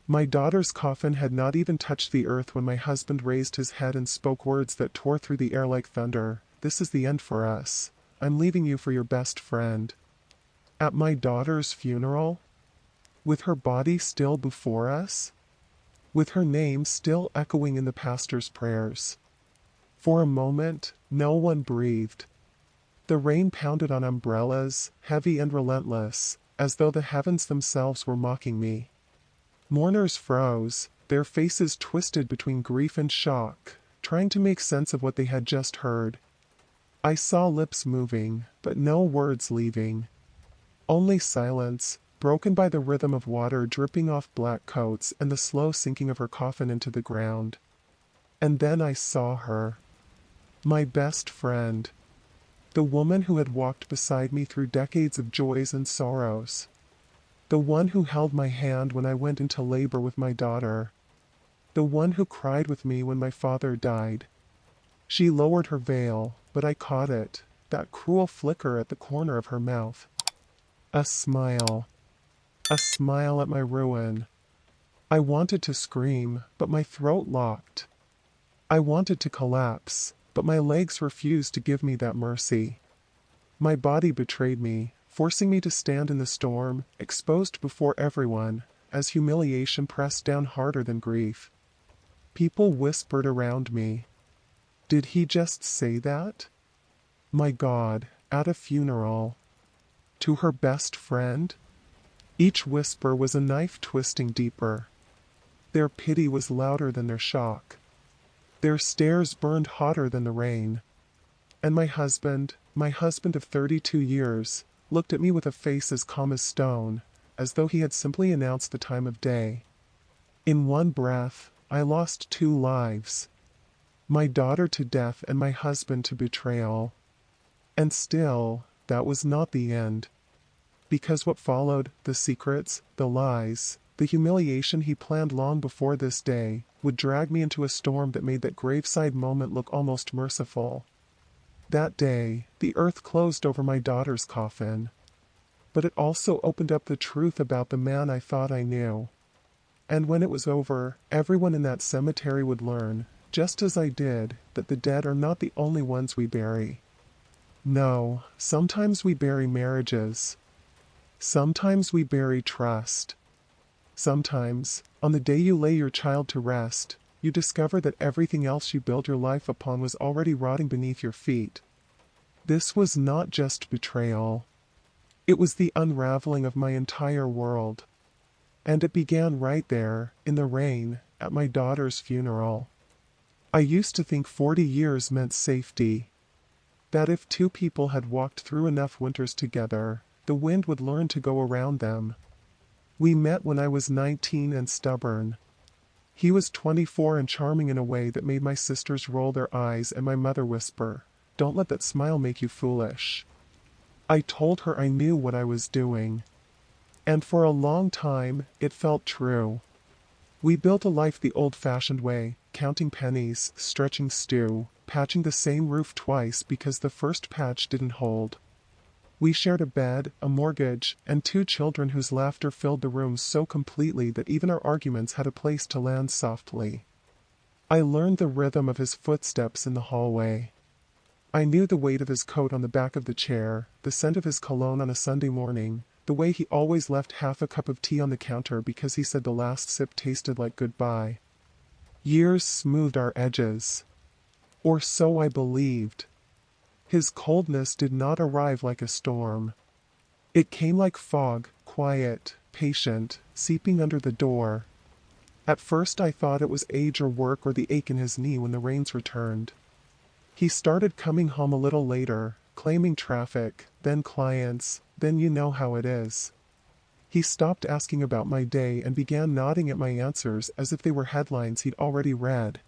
My daughter's coffin had not even touched the earth when my husband raised his head and spoke words that tore through the air like thunder. "This is the end for us. I'm leaving you for your best friend." At my daughter's funeral? With her body still before us? With her name still echoing in the pastor's prayers? For a moment, no one breathed. The rain pounded on umbrellas, heavy and relentless, as though the heavens themselves were mocking me. Mourners froze, their faces twisted between grief and shock, trying to make sense of what they had just heard. I saw lips moving, but no words leaving. Only silence, broken by the rhythm of water dripping off black coats and the slow sinking of her coffin into the ground. And then I saw her. My best friend. The woman who had walked beside me through decades of joys and sorrows. The one who held my hand when I went into labor with my daughter. The one who cried with me when my father died. She lowered her veil, but I caught it, that cruel flicker at the corner of her mouth. A smile. A smile at my ruin. I wanted to scream, but my throat locked. I wanted to collapse, but my legs refused to give me that mercy. My body betrayed me, forcing me to stand in the storm, exposed before everyone, as humiliation pressed down harder than grief. People whispered around me. Did he just say that? My God, at a funeral. To her best friend? Each whisper was a knife twisting deeper. Their pity was louder than their shock. Their stares burned hotter than the rain. And my husband of 32 years, looked at me with a face as calm as stone, as though he had simply announced the time of day. In one breath, I lost 2 lives. My daughter to death and my husband to betrayal. And still, that was not the end. Because what followed, the secrets, the lies, the humiliation he planned long before this day, would drag me into a storm that made that graveside moment look almost merciful. That day, the earth closed over my daughter's coffin. But it also opened up the truth about the man I thought I knew. And when it was over, everyone in that cemetery would learn, just as I did, that the dead are not the only ones we bury. No, sometimes we bury marriages. Sometimes we bury trust. Sometimes, on the day you lay your child to rest, you discover that everything else you built your life upon was already rotting beneath your feet. This was not just betrayal. It was the unraveling of my entire world. And it began right there, in the rain, at my daughter's funeral. I used to think 40 years meant safety. That if 2 people had walked through enough winters together, the wind would learn to go around them. We met when I was 19 and stubborn. He was 24 and charming in a way that made my sisters roll their eyes and my mother whisper, "Don't let that smile make you foolish." I told her I knew what I was doing. And for a long time, it felt true. We built a life the old-fashioned way, counting pennies, stretching stew, patching the same roof twice because the first patch didn't hold. We shared a bed, a mortgage, and 2 children whose laughter filled the room so completely that even our arguments had a place to land softly. I learned the rhythm of his footsteps in the hallway. I knew the weight of his coat on the back of the chair, the scent of his cologne on a Sunday morning, the way he always left half a cup of tea on the counter because he said the last sip tasted like goodbye. Years smoothed our edges. Or so I believed. His coldness did not arrive like a storm. It came like fog, quiet, patient, seeping under the door. At first I thought it was age or work or the ache in his knee when the rains returned. He started coming home a little later, claiming traffic, then clients, then you know how it is. He stopped asking about my day and began nodding at my answers as if they were headlines he'd already read.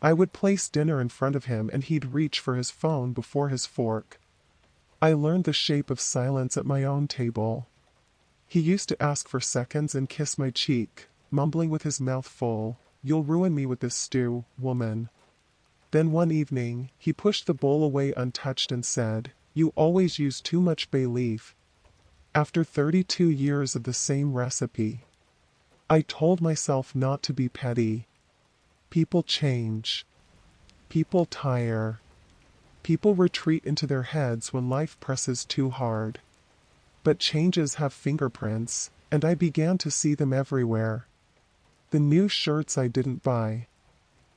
I would place dinner in front of him and he'd reach for his phone before his fork. I learned the shape of silence at my own table. He used to ask for seconds and kiss my cheek, mumbling with his mouth full, "You'll ruin me with this stew, woman." Then one evening, he pushed the bowl away untouched and said, "You always use too much bay leaf." After 32 years of the same recipe. I told myself not to be petty. People change. People tire. People retreat into their heads when life presses too hard. But changes have fingerprints, and I began to see them everywhere. The new shirts I didn't buy.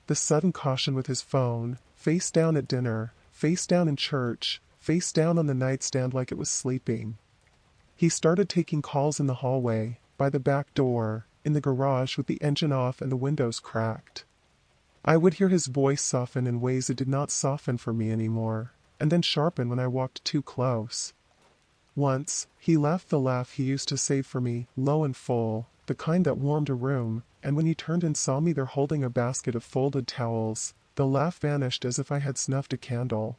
The sudden caution with his phone, face down at dinner, face down in church, face down on the nightstand like it was sleeping. He started taking calls in the hallway, by the back door, in the garage with the engine off and the windows cracked. I would hear his voice soften in ways it did not soften for me anymore, and then sharpen when I walked too close. Once, he laughed the laugh he used to save for me, low and full, the kind that warmed a room, and when he turned and saw me there holding a basket of folded towels, the laugh vanished as if I had snuffed a candle.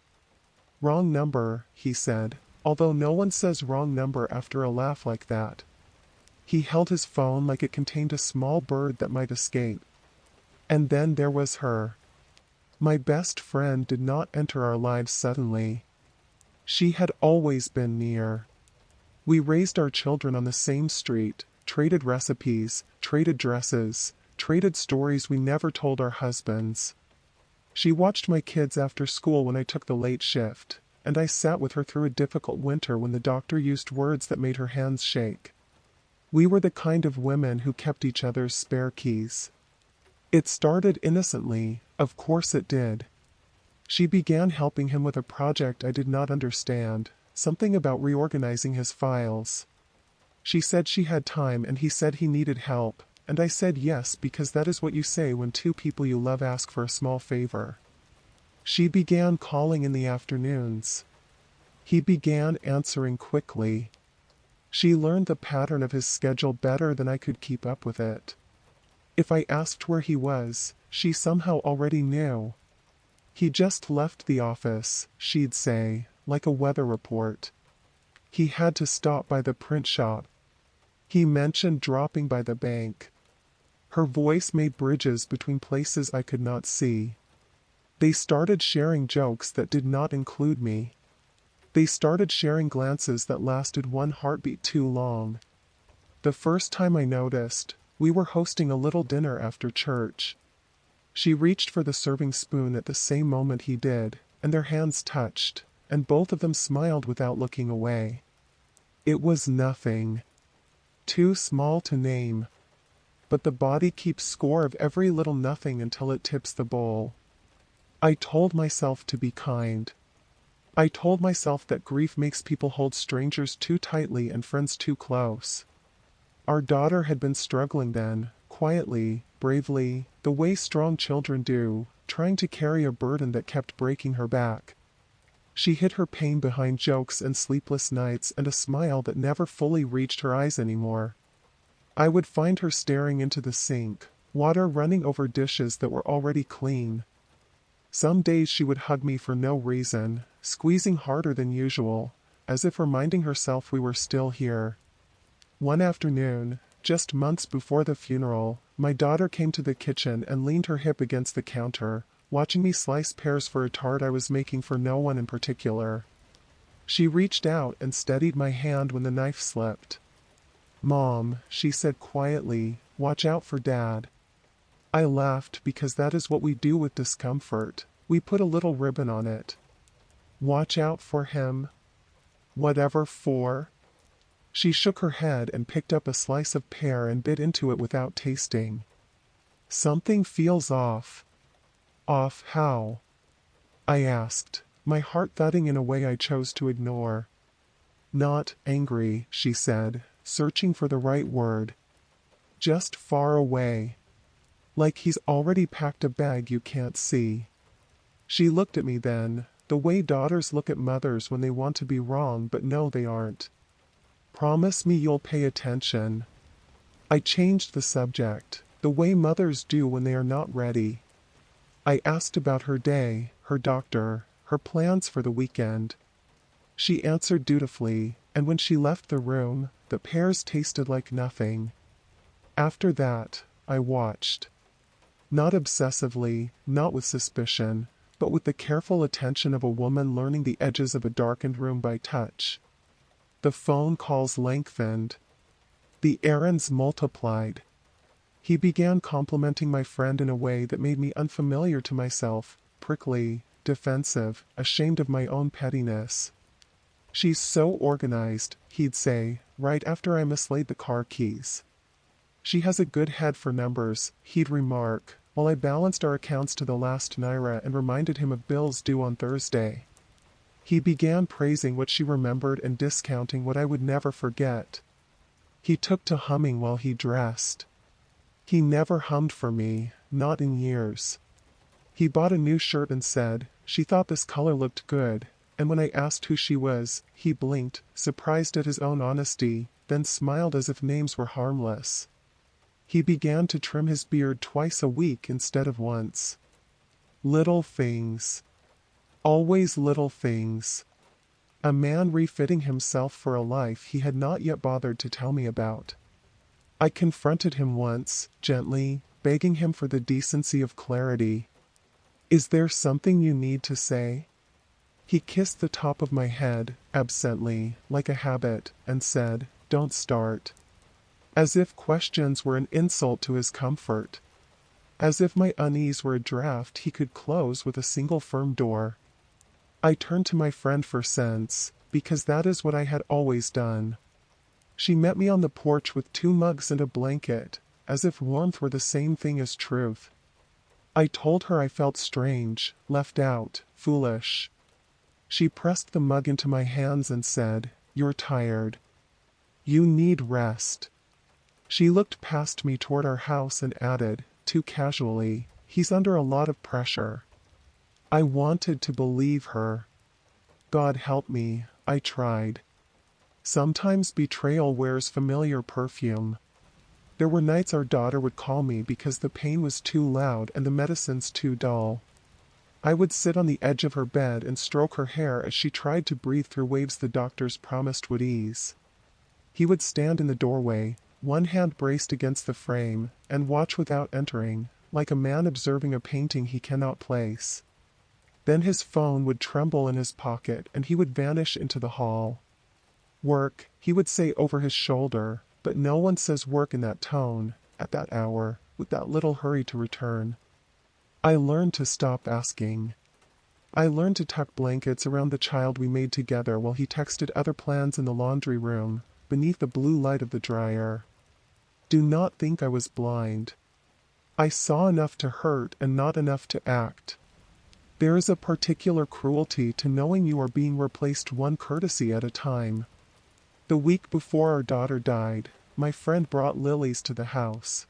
"Wrong number," he said, although no one says wrong number after a laugh like that. He held his phone like it contained a small bird that might escape. And then there was her. My best friend did not enter our lives suddenly. She had always been near. We raised our children on the same street, traded recipes, traded dresses, traded stories we never told our husbands. She watched my kids after school when I took the late shift, and I sat with her through a difficult winter when the doctor used words that made her hands shake. We were the kind of women who kept each other's spare keys. It started innocently, of course it did. She began helping him with a project I did not understand, something about reorganizing his files. She said she had time and he said he needed help, and I said yes because that is what you say when two people you love ask for a small favor. She began calling in the afternoons. He began answering quickly. She learned the pattern of his schedule better than I could keep up with it. If I asked where he was, she somehow already knew. He just left the office, she'd say, like a weather report. He had to stop by the print shop. He mentioned dropping by the bank. Her voice made bridges between places I could not see. They started sharing jokes that did not include me. They started sharing glances that lasted one heartbeat too long. The first time I noticed, we were hosting a little dinner after church. She reached for the serving spoon at the same moment he did, and their hands touched, and both of them smiled without looking away. It was nothing. Too small to name. But the body keeps score of every little nothing until it tips the bowl. I told myself to be kind. I told myself that grief makes people hold strangers too tightly and friends too close. Our daughter had been struggling then, quietly, bravely, the way strong children do, trying to carry a burden that kept breaking her back. She hid her pain behind jokes and sleepless nights and a smile that never fully reached her eyes anymore. I would find her staring into the sink, water running over dishes that were already clean. Some days she would hug me for no reason, squeezing harder than usual, as if reminding herself we were still here. One afternoon, just months before the funeral, my daughter came to the kitchen and leaned her hip against the counter, watching me slice pears for a tart I was making for no one in particular. She reached out and steadied my hand when the knife slipped. "Mom," she said quietly, "watch out for Dad." I laughed because that is what we do with discomfort. We put a little ribbon on it. Watch out for him? Whatever for? She shook her head and picked up a slice of pear and bit into it without tasting. Something feels off. Off how? I asked, my heart thudding in a way I chose to ignore. Not angry, she said, searching for the right word. Just far away. Like he's already packed a bag you can't see. She looked at me then, the way daughters look at mothers when they want to be wrong but know they aren't. Promise me you'll pay attention. I changed the subject, the way mothers do when they are not ready. I asked about her day, her doctor, her plans for the weekend. She answered dutifully, and when she left the room, the pears tasted like nothing. After that, I watched. Not obsessively, not with suspicion, but with the careful attention of a woman learning the edges of a darkened room by touch. The phone calls lengthened. The errands multiplied. He began complimenting my friend in a way that made me unfamiliar to myself, prickly, defensive, ashamed of my own pettiness. "She's so organized," he'd say, right after I mislaid the car keys. "She has a good head for numbers," he'd remark, while I balanced our accounts to the last naira and reminded him of bills due on Thursday. He began praising what she remembered and discounting what I would never forget. He took to humming while he dressed. He never hummed for me, not in years. He bought a new shirt and said, she thought this color looked good, and when I asked who she was, he blinked, surprised at his own honesty, then smiled as if names were harmless. He began to trim his beard twice a week instead of once. Little things. Always little things. A man refitting himself for a life he had not yet bothered to tell me about. I confronted him once, gently, begging him for the decency of clarity. "Is there something you need to say?" He kissed the top of my head, absently, like a habit, and said, "Don't start." As if questions were an insult to his comfort. As if my unease were a draft he could close with a single firm door. I turned to my friend for sense, because that is what I had always done. She met me on the porch with 2 mugs and a blanket, as if warmth were the same thing as truth. I told her I felt strange, left out, foolish. She pressed the mug into my hands and said, "You're tired. You need rest." She looked past me toward our house and added, too casually, "He's under a lot of pressure." I wanted to believe her. God help me, I tried. Sometimes betrayal wears familiar perfume. There were nights our daughter would call me because the pain was too loud and the medicines too dull. I would sit on the edge of her bed and stroke her hair as she tried to breathe through waves the doctors promised would ease. He would stand in the doorway, one hand braced against the frame, and watch without entering, like a man observing a painting he cannot place. Then his phone would tremble in his pocket and he would vanish into the hall. "Work," he would say over his shoulder, but no one says work in that tone, at that hour, with that little hurry to return. I learned to stop asking. I learned to tuck blankets around the child we made together while he texted other plans in the laundry room, beneath the blue light of the dryer. Do not think I was blind. I saw enough to hurt and not enough to act. There is a particular cruelty to knowing you are being replaced one courtesy at a time. The week before our daughter died, my friend brought lilies to the house.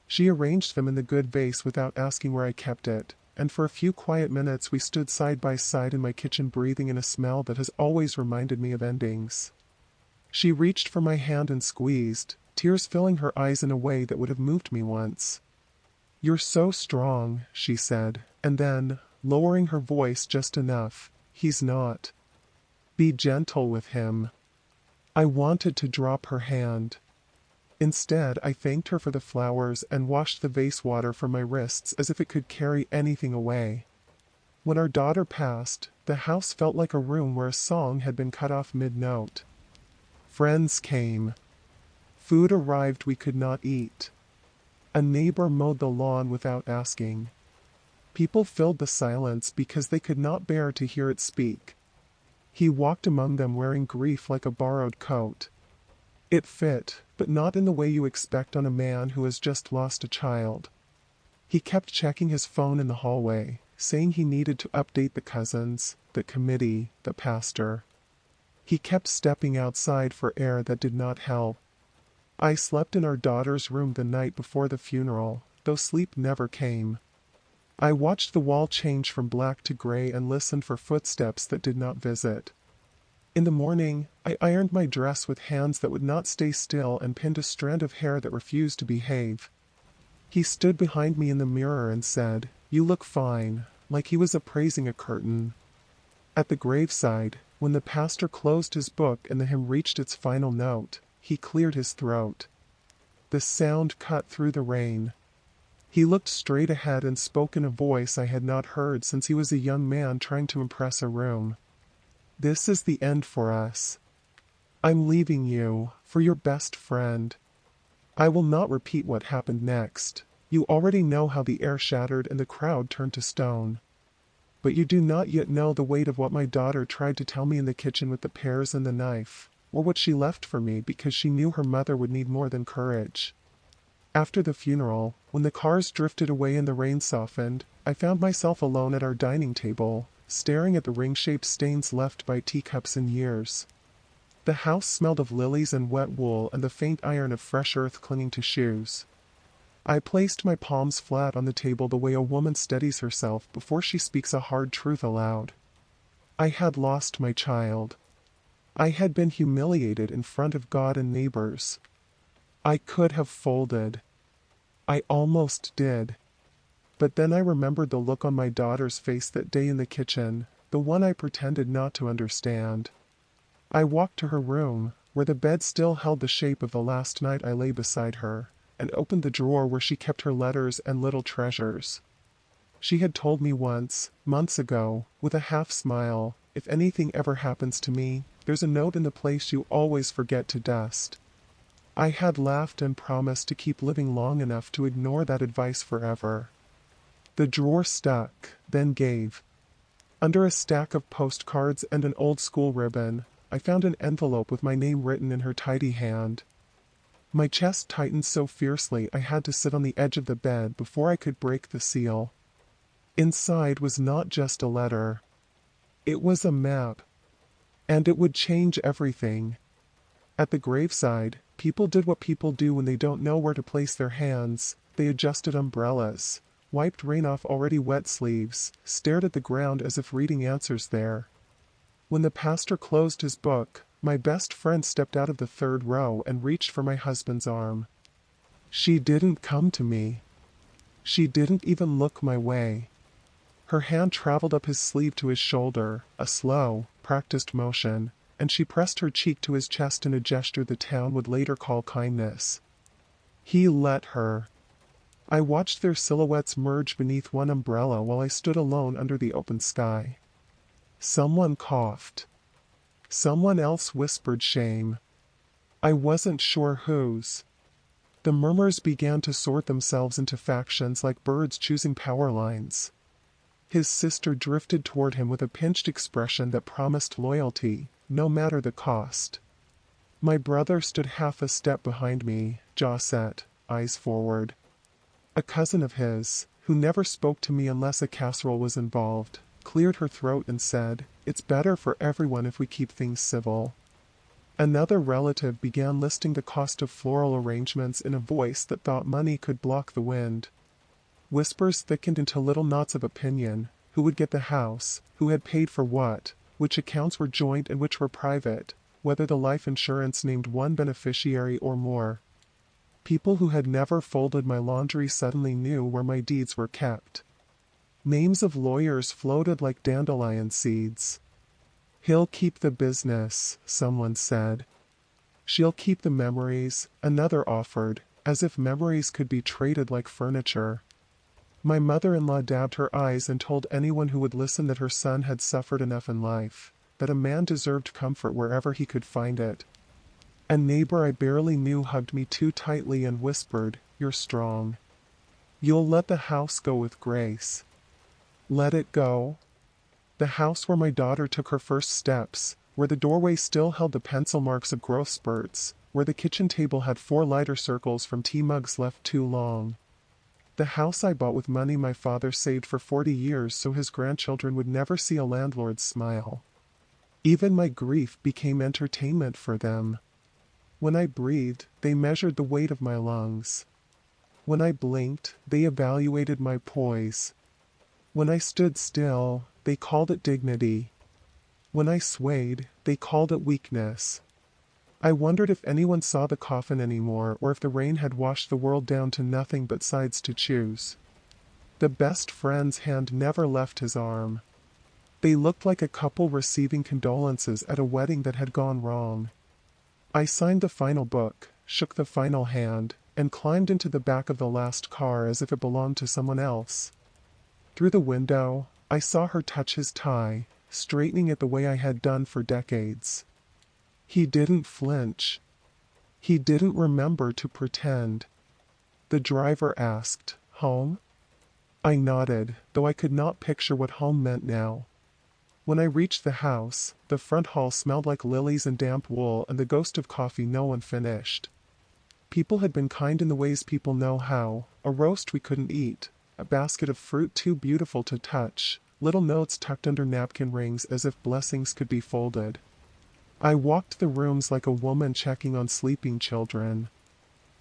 She arranged them in the good vase without asking where I kept it, and for a few quiet minutes we stood side by side in my kitchen breathing in a smell that has always reminded me of endings. She reached for my hand and squeezed, tears filling her eyes in a way that would have moved me once. "You're so strong," she said, and then, lowering her voice just enough, "He's not. Be gentle with him." I wanted to drop her hand. Instead, I thanked her for the flowers and washed the vase water from my wrists as if it could carry anything away. When our daughter passed, the house felt like a room where a song had been cut off mid-note. Friends came. Food arrived we could not eat. A neighbor mowed the lawn without asking. People filled the silence because they could not bear to hear it speak. He walked among them wearing grief like a borrowed coat. It fit, but not in the way you expect on a man who has just lost a child. He kept checking his phone in the hallway, saying he needed to update the cousins, the committee, the pastor. He kept stepping outside for air that did not help. I slept in our daughter's room the night before the funeral, though sleep never came. I watched the wall change from black to gray and listened for footsteps that did not visit. In the morning, I ironed my dress with hands that would not stay still and pinned a strand of hair that refused to behave. He stood behind me in the mirror and said, "You look fine," like he was appraising a curtain. At the graveside, when the pastor closed his book and the hymn reached its final note, he cleared his throat. The sound cut through the rain. He looked straight ahead and spoke in a voice I had not heard since he was a young man trying to impress a room. "This is the end for us. I'm leaving you, for your best friend. I will not repeat what happened next. You already know how the air shattered and the crowd turned to stone. But you do not yet know the weight of what my daughter tried to tell me in the kitchen with the pears and the knife, or what she left for me because she knew her mother would need more than courage. After the funeral, when the cars drifted away and the rain softened, I found myself alone at our dining table, staring at the ring-shaped stains left by teacups in years. The house smelled of lilies and wet wool and the faint iron of fresh earth clinging to shoes. I placed my palms flat on the table the way a woman steadies herself before she speaks a hard truth aloud. I had lost my child. I had been humiliated in front of God and neighbors. I could have folded. I almost did. But then I remembered the look on my daughter's face that day in the kitchen, the one I pretended not to understand. I walked to her room, where the bed still held the shape of the last night I lay beside her, and opened the drawer where she kept her letters and little treasures. She had told me once, months ago, with a half smile, if anything ever happens to me, there's a note in the place you always forget to dust. I had laughed and promised to keep living long enough to ignore that advice forever. The drawer stuck, then gave. Under a stack of postcards and an old school ribbon, I found an envelope with my name written in her tidy hand. My chest tightened so fiercely I had to sit on the edge of the bed before I could break the seal. Inside was not just a letter. It was a map. And it would change everything. At the graveside, people did what people do when they don't know where to place their hands. They adjusted umbrellas, wiped rain off already wet sleeves, stared at the ground as if reading answers there. When the pastor closed his book, my best friend stepped out of the third row and reached for my husband's arm. She didn't come to me. She didn't even look my way. Her hand traveled up his sleeve to his shoulder, a slow, practiced motion, and she pressed her cheek to his chest in a gesture the town would later call kindness. He let her. I watched their silhouettes merge beneath one umbrella while I stood alone under the open sky. Someone coughed. Someone else whispered shame. I wasn't sure whose. The murmurs began to sort themselves into factions like birds choosing power lines. His sister drifted toward him with a pinched expression that promised loyalty, no matter the cost. My brother stood half a step behind me, jaw set, eyes forward. A cousin of his, who never spoke to me unless a casserole was involved, cleared her throat and said, "It's better for everyone if we keep things civil." Another relative began listing the cost of floral arrangements in a voice that thought money could block the wind. Whispers thickened into little knots of opinion: who would get the house, who had paid for what, which accounts were joint and which were private, whether the life insurance named one beneficiary or more. People who had never folded my laundry suddenly knew where my deeds were kept. Names of lawyers floated like dandelion seeds. "He'll keep the business," someone said. "She'll keep the memories," another offered, as if memories could be traded like furniture. My mother-in-law dabbed her eyes and told anyone who would listen that her son had suffered enough in life, that a man deserved comfort wherever he could find it. A neighbor I barely knew hugged me too tightly and whispered, "You're strong. You'll let the house go with grace." Let it go. The house where my daughter took her first steps, where the doorway still held the pencil marks of growth spurts, where the kitchen table had 4 lighter circles from tea mugs left too long. The house I bought with money my father saved for 40 years so his grandchildren would never see a landlord's smile. Even my grief became entertainment for them. When I breathed, they measured the weight of my lungs. When I blinked, they evaluated my poise. When I stood still, they called it dignity. When I swayed, they called it weakness. I wondered if anyone saw the coffin anymore, or if the rain had washed the world down to nothing but sides to choose. The best friend's hand never left his arm. They looked like a couple receiving condolences at a wedding that had gone wrong. I signed the final book, shook the final hand, and climbed into the back of the last car as if it belonged to someone else. Through the window, I saw her touch his tie, straightening it the way I had done for decades. He didn't flinch. He didn't remember to pretend. The driver asked, "Home?" I nodded, though I could not picture what home meant now. When I reached the house, the front hall smelled like lilies and damp wool and the ghost of coffee no one finished. People had been kind in the ways people know how: a roast we couldn't eat, a basket of fruit too beautiful to touch, little notes tucked under napkin rings as if blessings could be folded. I walked the rooms like a woman checking on sleeping children.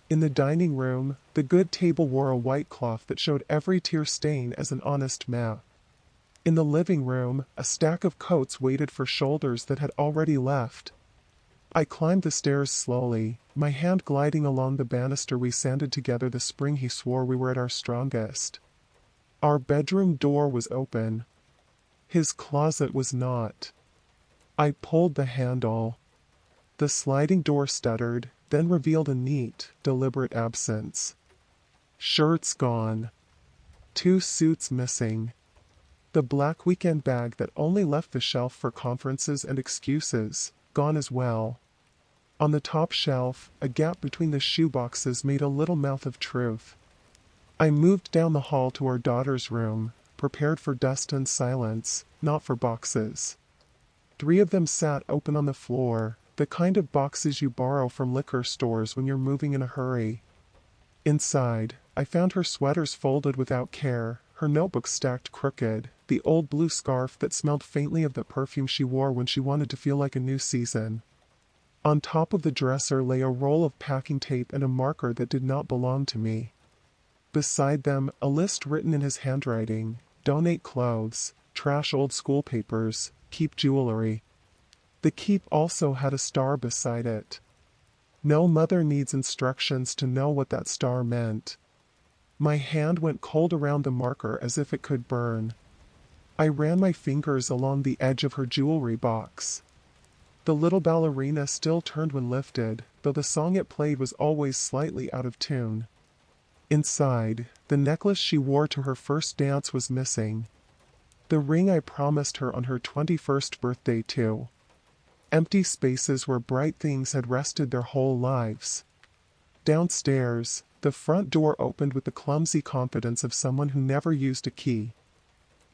In the dining room, the good table wore a white cloth that showed every tear stain as an honest map. In the living room, a stack of coats waited for shoulders that had already left. I climbed the stairs slowly, my hand gliding along the banister we sanded together the spring he swore we were at our strongest. Our bedroom door was open. His closet was not. I pulled the handle. The sliding door stuttered, then revealed a neat, deliberate absence. Shirts gone. 2 suits missing. The black weekend bag that only left the shelf for conferences and excuses, gone as well. On the top shelf, a gap between the shoe boxes made a little mouth of truth. I moved down the hall to our daughter's room, prepared for dust and silence, not for boxes. 3 of them sat open on the floor, the kind of boxes you borrow from liquor stores when you're moving in a hurry. Inside, I found her sweaters folded without care, her notebooks stacked crooked, the old blue scarf that smelled faintly of the perfume she wore when she wanted to feel like a new season. On top of the dresser lay a roll of packing tape and a marker that did not belong to me. Beside them, a list written in his handwriting: donate clothes, trash old school papers, keep jewelry. The keep also had a star beside it. No mother needs instructions to know what that star meant. My hand went cold around the marker as if it could burn. I ran my fingers along the edge of her jewelry box. The little ballerina still turned when lifted, though the song it played was always slightly out of tune. Inside, the necklace she wore to her first dance was missing. The ring I promised her on her 21st birthday too. Empty spaces where bright things had rested their whole lives. Downstairs, the front door opened with the clumsy confidence of someone who never used a key.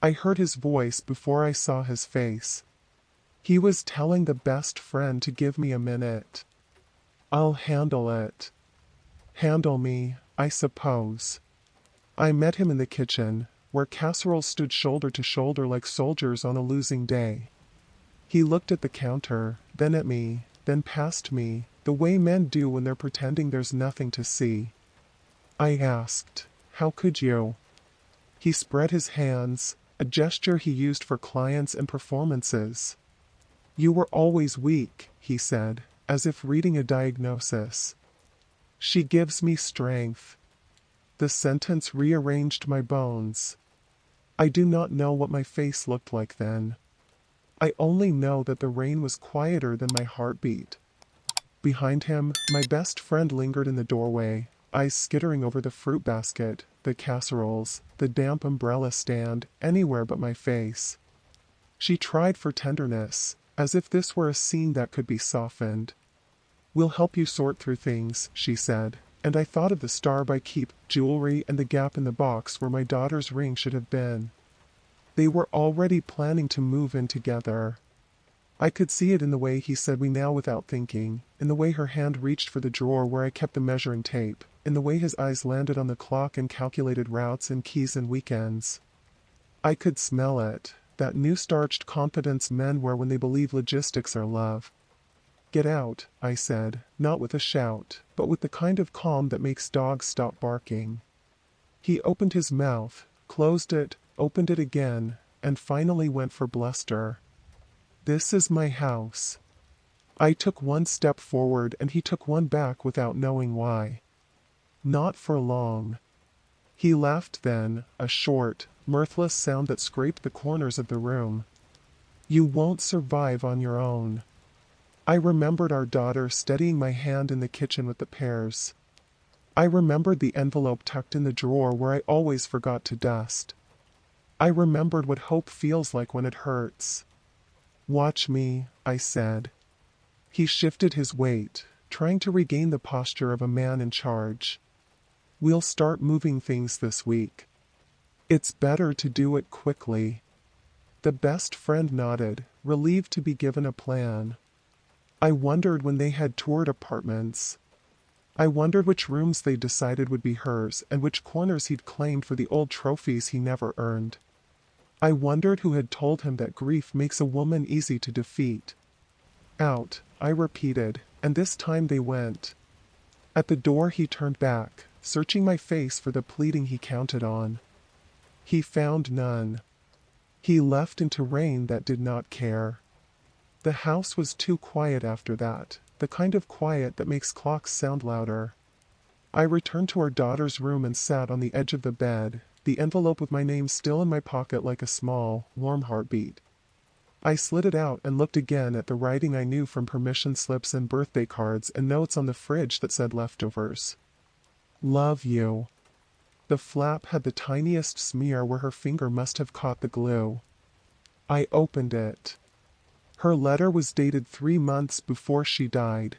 I heard his voice before I saw his face. He was telling the best friend to give me a minute. I'll handle it. Handle me, I suppose. I met him in the kitchen, where casseroles stood shoulder to shoulder like soldiers on a losing day. He looked at the counter, then at me, then past me, the way men do when they're pretending there's nothing to see. I asked, "How could you?" He spread his hands, a gesture he used for clients and performances. "You were always weak," he said, as if reading a diagnosis. "She gives me strength." The sentence rearranged my bones. I do not know what my face looked like then. I only know that the rain was quieter than my heartbeat. Behind him, my best friend lingered in the doorway, eyes skittering over the fruit basket, the casseroles, the damp umbrella stand, anywhere but my face. She tried for tenderness, as if this were a scene that could be softened. "We'll help you sort through things," she said, and I thought of the star by keep jewelry and the gap in the box where my daughter's ring should have been. They were already planning to move in together. I could see it in the way he said we now without thinking, in the way her hand reached for the drawer where I kept the measuring tape, in the way his eyes landed on the clock and calculated routes and keys and weekends. I could smell it, that new-starched confidence men wear when they believe logistics are love. "Get out," I said, not with a shout, but with the kind of calm that makes dogs stop barking. He opened his mouth, closed it, opened it again, and finally went for bluster. "This is my house." I took one step forward and he took one back without knowing why. Not for long. He laughed then, a short, mirthless sound that scraped the corners of the room. "You won't survive on your own." I remembered our daughter steadying my hand in the kitchen with the pears. I remembered the envelope tucked in the drawer where I always forgot to dust. I remembered what hope feels like when it hurts. "Watch me," I said. He shifted his weight, trying to regain the posture of a man in charge. We'll start moving things this week. It's better to do it quickly. The best friend nodded, relieved to be given a plan. I wondered when they had toured apartments. I wondered which rooms they decided would be hers and which corners he'd claimed for the old trophies he never earned. I wondered who had told him that grief makes a woman easy to defeat. Out, I repeated, and this time they went. At the door he turned back, searching my face for the pleading he counted on. He found none. He left into rain that did not care. The house was too quiet after that, the kind of quiet that makes clocks sound louder. I returned to our daughter's room and sat on the edge of the bed, the envelope with my name still in my pocket like a small, warm heartbeat. I slid it out and looked again at the writing I knew from permission slips and birthday cards and notes on the fridge that said leftovers. Love you. The flap had the tiniest smear where her finger must have caught the glue. I opened it. Her letter was dated 3 months before she died.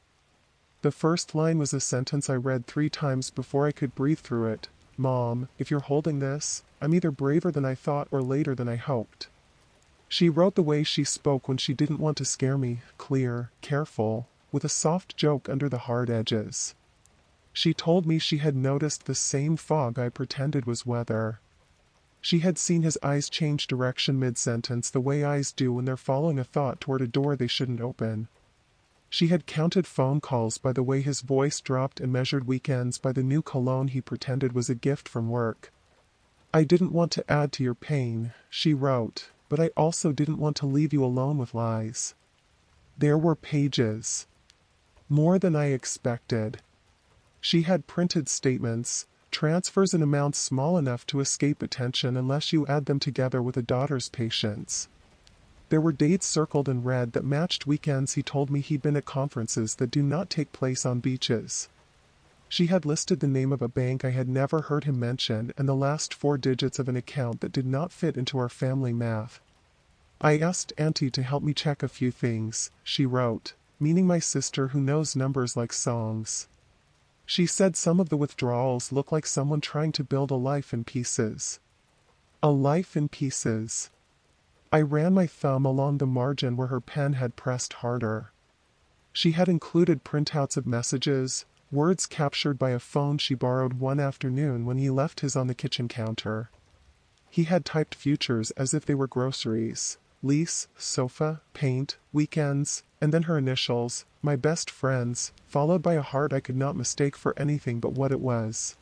The first line was a sentence I read 3 times before I could breathe through it. Mom, if you're holding this, I'm either braver than I thought or later than I hoped. She wrote the way she spoke when she didn't want to scare me, clear, careful, with a soft joke under the hard edges. She told me she had noticed the same fog I pretended was weather. She had seen his eyes change direction mid-sentence the way eyes do when they're following a thought toward a door they shouldn't open. She had counted phone calls by the way his voice dropped and measured weekends by the new cologne he pretended was a gift from work. I didn't want to add to your pain, she wrote, but I also didn't want to leave you alone with lies. There were pages. More than I expected. She had printed statements, transfers in amounts small enough to escape attention unless you add them together with a daughter's patience. There were dates circled in red that matched weekends he told me he'd been at conferences that do not take place on beaches. She had listed the name of a bank I had never heard him mention and the last 4 digits of an account that did not fit into our family math. I asked Auntie to help me check a few things, she wrote, meaning my sister who knows numbers like songs. She said some of the withdrawals look like someone trying to build a life in pieces. A life in pieces. I ran my thumb along the margin where her pen had pressed harder. She had included printouts of messages, words captured by a phone she borrowed one afternoon when he left his on the kitchen counter. He had typed futures as if they were groceries: lease, sofa, paint, weekends, and then her initials, my best friends, followed by a heart I could not mistake for anything but what it was.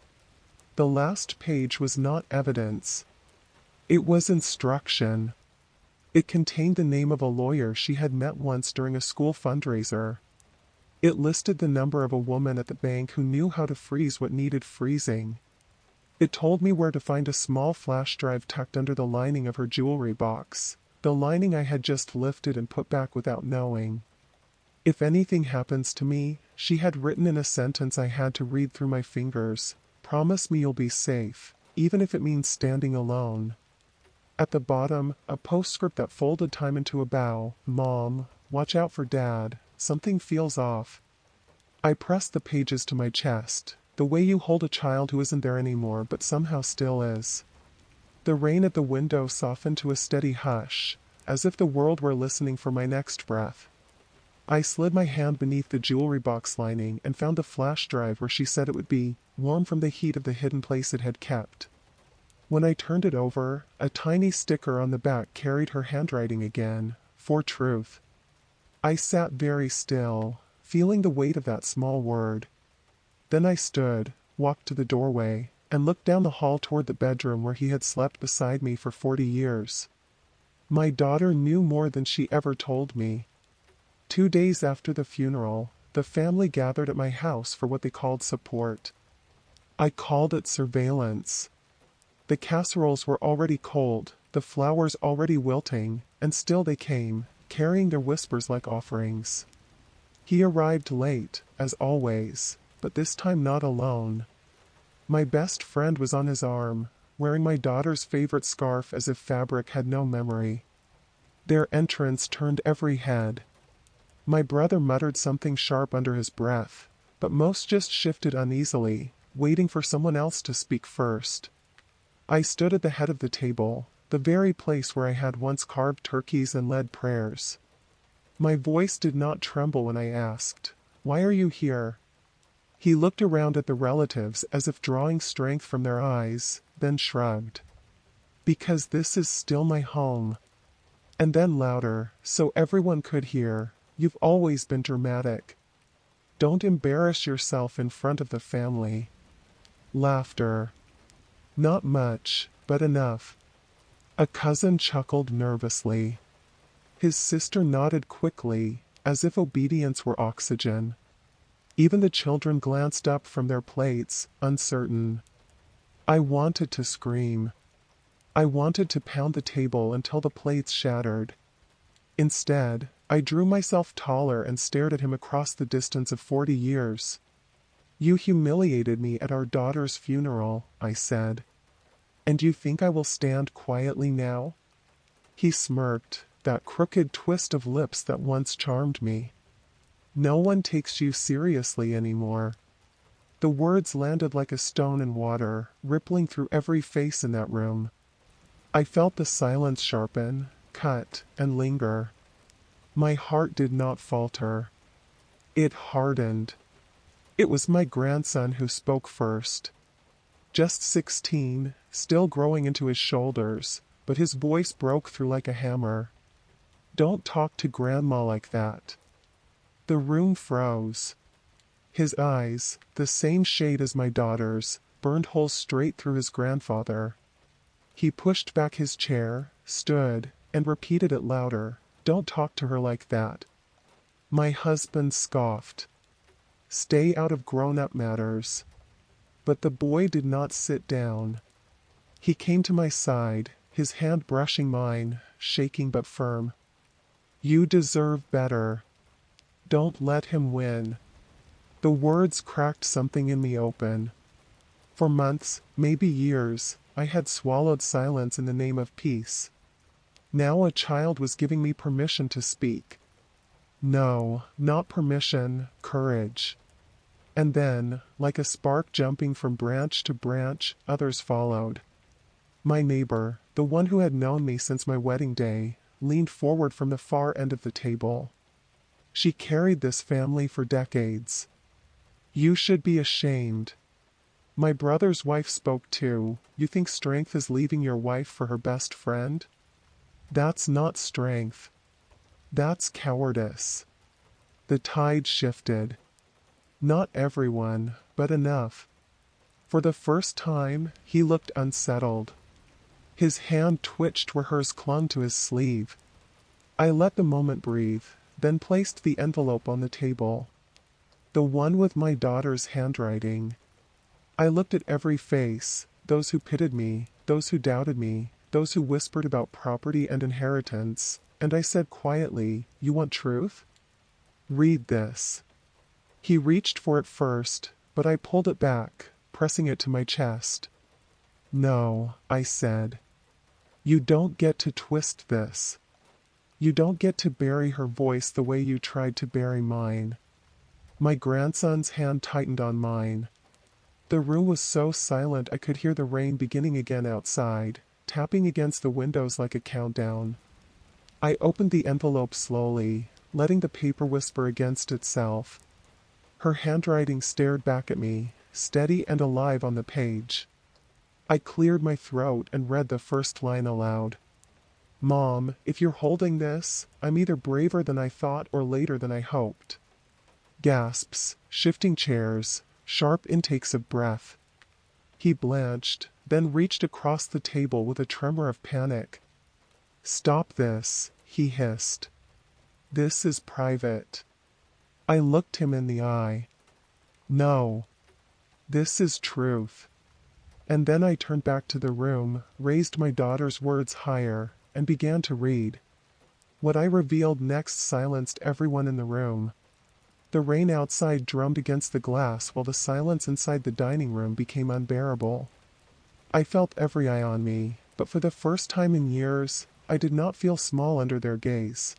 The last page was not evidence. It was instruction. It contained the name of a lawyer she had met once during a school fundraiser. It listed the number of a woman at the bank who knew how to freeze what needed freezing. It told me where to find a small flash drive tucked under the lining of her jewelry box, the lining I had just lifted and put back without knowing. If anything happens to me, she had written in a sentence I had to read through my fingers, promise me you'll be safe, even if it means standing alone. At the bottom, a postscript that folded time into a bow: Mom, watch out for Dad, something feels off. I pressed the pages to my chest, the way you hold a child who isn't there anymore but somehow still is. The rain at the window softened to a steady hush, as if the world were listening for my next breath. I slid my hand beneath the jewelry box lining and found the flash drive where she said it would be, warm from the heat of the hidden place it had kept. When I turned it over, a tiny sticker on the back carried her handwriting again, for truth. I sat very still, feeling the weight of that small word. Then I stood, walked to the doorway, and looked down the hall toward the bedroom where he had slept beside me for 40 years. My daughter knew more than she ever told me. 2 days after the funeral, the family gathered at my house for what they called support. I called it surveillance. The casseroles were already cold, the flowers already wilting, and still they came, carrying their whispers like offerings. He arrived late, as always, but this time not alone. My best friend was on his arm, wearing my daughter's favorite scarf as if fabric had no memory. Their entrance turned every head. My brother muttered something sharp under his breath, but most just shifted uneasily, waiting for someone else to speak first. I stood at the head of the table, the very place where I had once carved turkeys and led prayers. My voice did not tremble when I asked, "Why are you here?" He looked around at the relatives as if drawing strength from their eyes, then shrugged. "Because this is still my home." And then louder, so everyone could hear, "You've always been dramatic. Don't embarrass yourself in front of the family." Laughter. Not much, but enough. A cousin chuckled nervously. His sister nodded quickly, as if obedience were oxygen. Even the children glanced up from their plates, uncertain. I wanted to scream. I wanted to pound the table until the plates shattered. Instead, I drew myself taller and stared at him across the distance of 40 years. "You humiliated me at our daughter's funeral," I said. "And you think I will stand quietly now?" He smirked, that crooked twist of lips that once charmed me. "No one takes you seriously anymore." The words landed like a stone in water, rippling through every face in that room. I felt the silence sharpen, cut, and linger. My heart did not falter. It hardened. It was my grandson who spoke first. Just 16, still growing into his shoulders, but his voice broke through like a hammer. "Don't talk to Grandma like that." The room froze. His eyes, the same shade as my daughter's, burned holes straight through his grandfather. He pushed back his chair, stood, and repeated it louder. "Don't talk to her like that." My husband scoffed. "Stay out of grown-up matters." But the boy did not sit down. He came to my side, his hand brushing mine, shaking but firm. "You deserve better. Don't let him win." The words cracked something in me open. For months, maybe years, I had swallowed silence in the name of peace. Now a child was giving me permission to speak. No, not permission, courage. And then, like a spark jumping from branch to branch, others followed. My neighbor, the one who had known me since my wedding day, leaned forward from the far end of the table. She carried this family for decades. "You should be ashamed." My brother's wife spoke too. "You think strength is leaving your wife for her best friend? That's not strength. That's cowardice." The tide shifted. Not everyone, but enough. For the first time, he looked unsettled. His hand twitched where hers clung to his sleeve. I let the moment breathe, then placed the envelope on the table. The one with my daughter's handwriting. I looked at every face, those who pitied me, those who doubted me, those who whispered about property and inheritance, and I said quietly, "You want truth? Read this." He reached for it first, but I pulled it back, pressing it to my chest. "No," I said. "You don't get to twist this. You don't get to bury her voice the way you tried to bury mine." My grandson's hand tightened on mine. The room was so silent I could hear the rain beginning again outside, tapping against the windows like a countdown. I opened the envelope slowly, letting the paper whisper against itself. Her handwriting stared back at me, steady and alive on the page. I cleared my throat and read the first line aloud. "Mom, if you're holding this, I'm either braver than I thought or later than I hoped." Gasps, shifting chairs, sharp intakes of breath. He blanched, then reached across the table with a tremor of panic. "Stop this," he hissed. "This is private." I looked him in the eye. "No. This is truth." And then I turned back to the room, raised my daughter's words higher, and began to read. What I revealed next silenced everyone in the room. The rain outside drummed against the glass while the silence inside the dining room became unbearable. I felt every eye on me, but for the first time in years, I did not feel small under their gaze.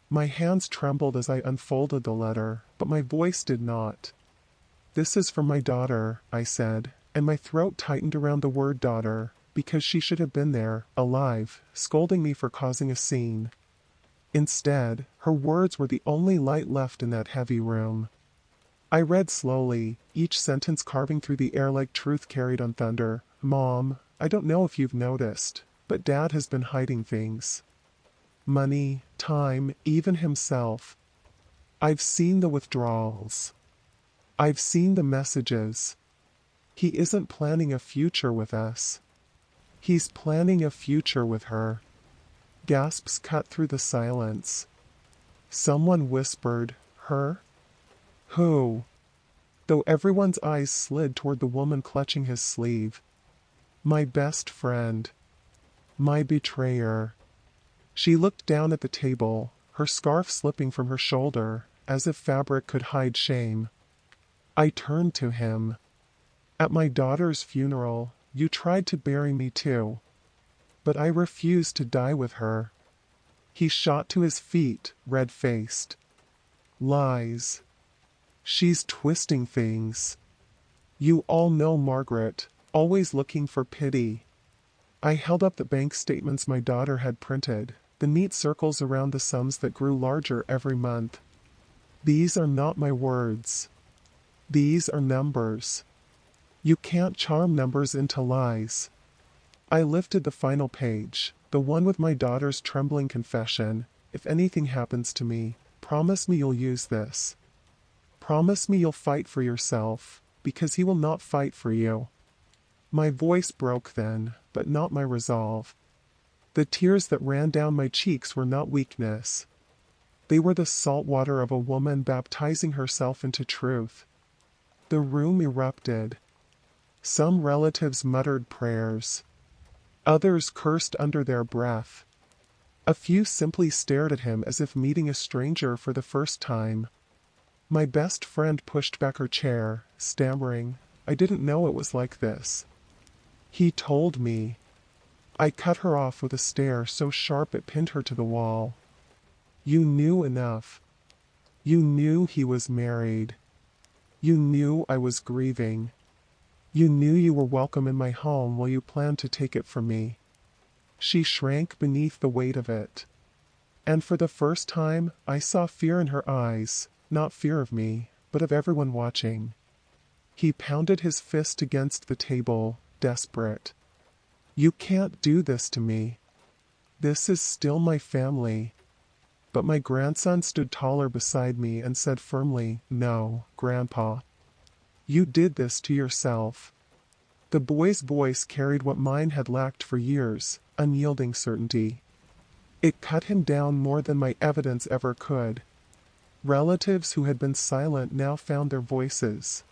My hands trembled as I unfolded the letter, but my voice did not. "This is from my daughter," I said, and my throat tightened around the word daughter, because she should have been there, alive, scolding me for causing a scene. Instead, her words were the only light left in that heavy room. I read slowly, each sentence carving through the air like truth carried on thunder. "Mom, I don't know if you've noticed, but Dad has been hiding things. Money, time, even himself. I've seen the withdrawals. I've seen the messages. He isn't planning a future with us. He's planning a future with her." Gasps cut through the silence. Someone whispered, "Her? Who?" Though everyone's eyes slid toward the woman clutching his sleeve. "My best friend. My betrayer." She looked down at the table, her scarf slipping from her shoulder, as if fabric could hide shame. I turned to him. "At my daughter's funeral, you tried to bury me too. But I refused to die with her." He shot to his feet, red-faced. "Lies. She's twisting things. You all know Margaret, always looking for pity." I held up the bank statements my daughter had printed, the neat circles around the sums that grew larger every month. "These are not my words. These are numbers. You can't charm numbers into lies." I lifted the final page, the one with my daughter's trembling confession. "If anything happens to me, promise me you'll use this. Promise me you'll fight for yourself, because he will not fight for you." My voice broke then, but not my resolve. The tears that ran down my cheeks were not weakness. They were the salt water of a woman baptizing herself into truth. The room erupted. Some relatives muttered prayers. Others cursed under their breath. A few simply stared at him as if meeting a stranger for the first time. My best friend pushed back her chair, stammering, "I didn't know it was like this." "He told me." I cut her off with a stare so sharp it pinned her to the wall. "You knew enough. You knew he was married. You knew I was grieving. You knew you were welcome in my home while you planned to take it from me." She shrank beneath the weight of it. And for the first time, I saw fear in her eyes, not fear of me, but of everyone watching. He pounded his fist against the table, desperate. "You can't do this to me. This is still my family." But my grandson stood taller beside me and said firmly, "No, Grandpa. You did this to yourself." The boy's voice carried what mine had lacked for years, unyielding certainty. It cut him down more than my evidence ever could. Relatives who had been silent now found their voices.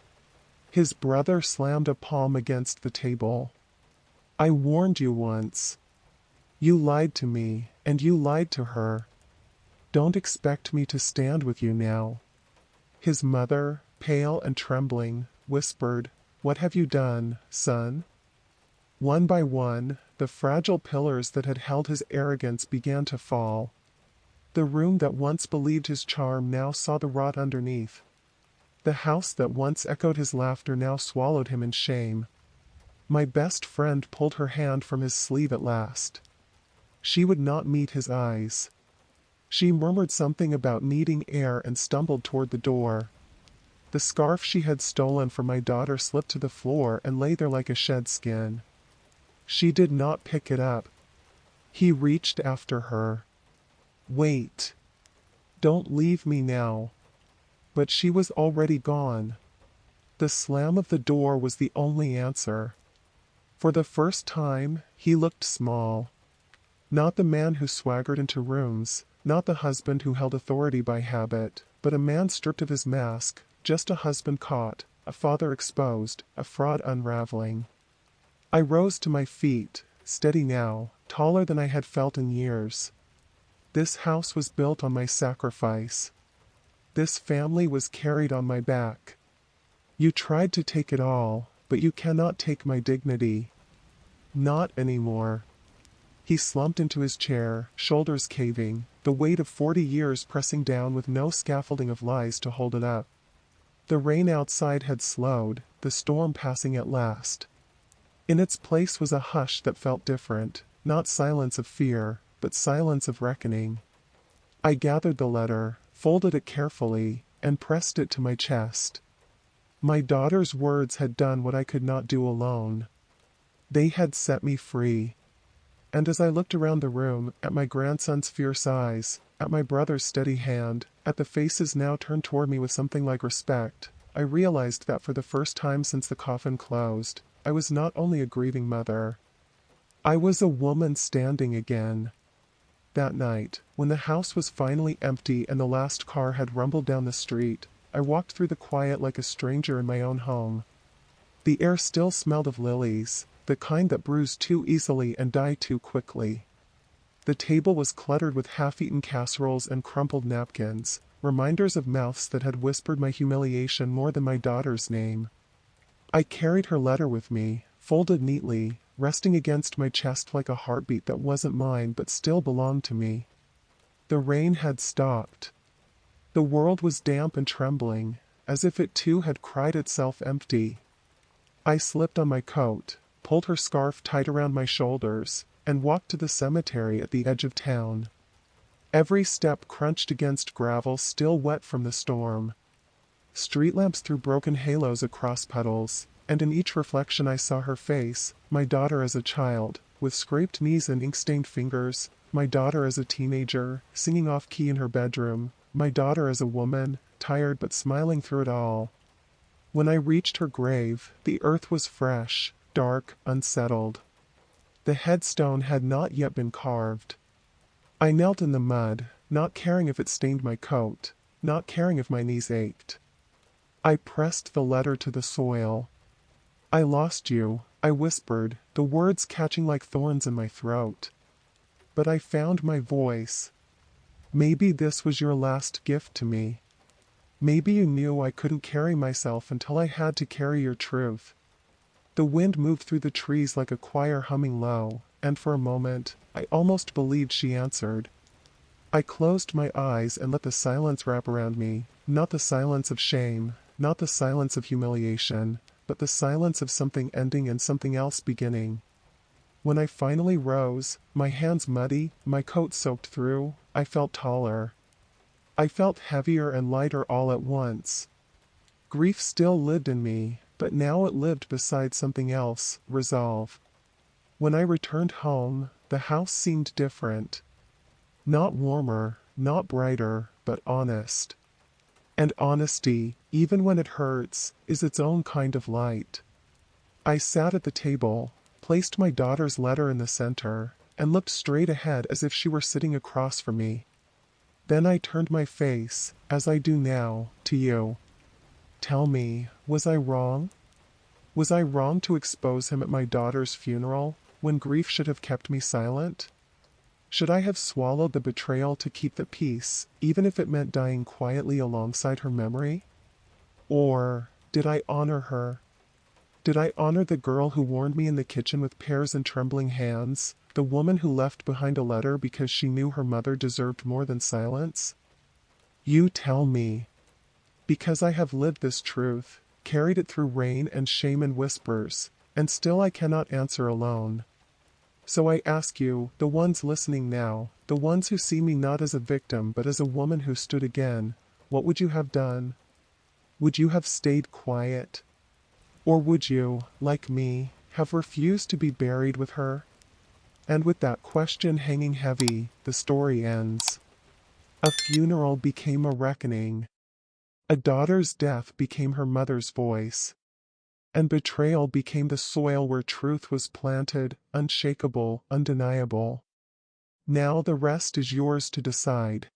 His brother slammed a palm against the table. "I warned you once. You lied to me, and you lied to her. Don't expect me to stand with you now." His mother, pale and trembling, whispered, "What have you done, son?" One by one, the fragile pillars that had held his arrogance began to fall. The room that once believed his charm now saw the rot underneath. The house that once echoed his laughter now swallowed him in shame. My best friend pulled her hand from his sleeve at last. She would not meet his eyes. She murmured something about needing air and stumbled toward the door. The scarf she had stolen from my daughter slipped to the floor and lay there like a shed skin. She did not pick it up. He reached after her. "Wait. Don't leave me now." But she was already gone. The slam of the door was the only answer. For the first time, he looked small. Not the man who swaggered into rooms, not the husband who held authority by habit, but a man stripped of his mask, just a husband caught, a father exposed, a fraud unraveling. I rose to my feet, steady now, taller than I had felt in years. This house was built on my sacrifice. This family was carried on my back. You tried to take it all, but you cannot take my dignity. Not anymore. He slumped into his chair, shoulders caving, the weight of 40 years pressing down with no scaffolding of lies to hold it up. The rain outside had slowed, the storm passing at last. In its place was a hush that felt different, not silence of fear, but silence of reckoning. I gathered the letter, folded it carefully, and pressed it to my chest. My daughter's words had done what I could not do alone. They had set me free. And as I looked around the room, at my grandson's fierce eyes, at my brother's steady hand, at the faces now turned toward me with something like respect, I realized that for the first time since the coffin closed, I was not only a grieving mother. I was a woman standing again. That night, when the house was finally empty and the last car had rumbled down the street, I walked through the quiet like a stranger in my own home. The air still smelled of lilies, the kind that bruise too easily and die too quickly. The table was cluttered with half-eaten casseroles and crumpled napkins, reminders of mouths that had whispered my humiliation more than my daughter's name. I carried her letter with me, folded neatly, resting against my chest like a heartbeat that wasn't mine but still belonged to me. The rain had stopped. The world was damp and trembling, as if it too had cried itself empty. I slipped on my coat, pulled her scarf tight around my shoulders, and walked to the cemetery at the edge of town. Every step crunched against gravel still wet from the storm. Street lamps threw broken halos across puddles, and in each reflection I saw her face, my daughter as a child, with scraped knees and ink-stained fingers, my daughter as a teenager, singing off-key in her bedroom, my daughter as a woman, tired but smiling through it all. When I reached her grave, the earth was fresh, dark, unsettled. The headstone had not yet been carved. I knelt in the mud, not caring if it stained my coat, not caring if my knees ached. I pressed the letter to the soil. I lost you, I whispered, the words catching like thorns in my throat. But I found my voice. Maybe this was your last gift to me. Maybe you knew I couldn't carry myself until I had to carry your truth. The wind moved through the trees like a choir humming low, and for a moment, I almost believed she answered. I closed my eyes and let the silence wrap around me, not the silence of shame, not the silence of humiliation, but the silence of something ending and something else beginning. When I finally rose, my hands muddy, my coat soaked through, I felt taller. I felt heavier and lighter all at once. Grief still lived in me, but now it lived beside something else, resolve. When I returned home, the house seemed different. Not warmer, not brighter, but honest. And honesty, even when it hurts, is its own kind of light. I sat at the table, placed my daughter's letter in the center, and looked straight ahead as if she were sitting across from me. Then I turned my face, as I do now, to you. Tell me, was I wrong? Was I wrong to expose him at my daughter's funeral, when grief should have kept me silent? Should I have swallowed the betrayal to keep the peace, even if it meant dying quietly alongside her memory? Or did I honor her? Did I honor the girl who warned me in the kitchen with pears and trembling hands, the woman who left behind a letter because she knew her mother deserved more than silence? You tell me. Because I have lived this truth, carried it through rain and shame and whispers, and still I cannot answer alone. So I ask you, the ones listening now, the ones who see me not as a victim but as a woman who stood again, what would you have done? Would you have stayed quiet? Or would you, like me, have refused to be buried with her? And with that question hanging heavy, the story ends. A funeral became a reckoning. A daughter's death became her mother's voice. And betrayal became the soil where truth was planted, unshakable, undeniable. Now the rest is yours to decide.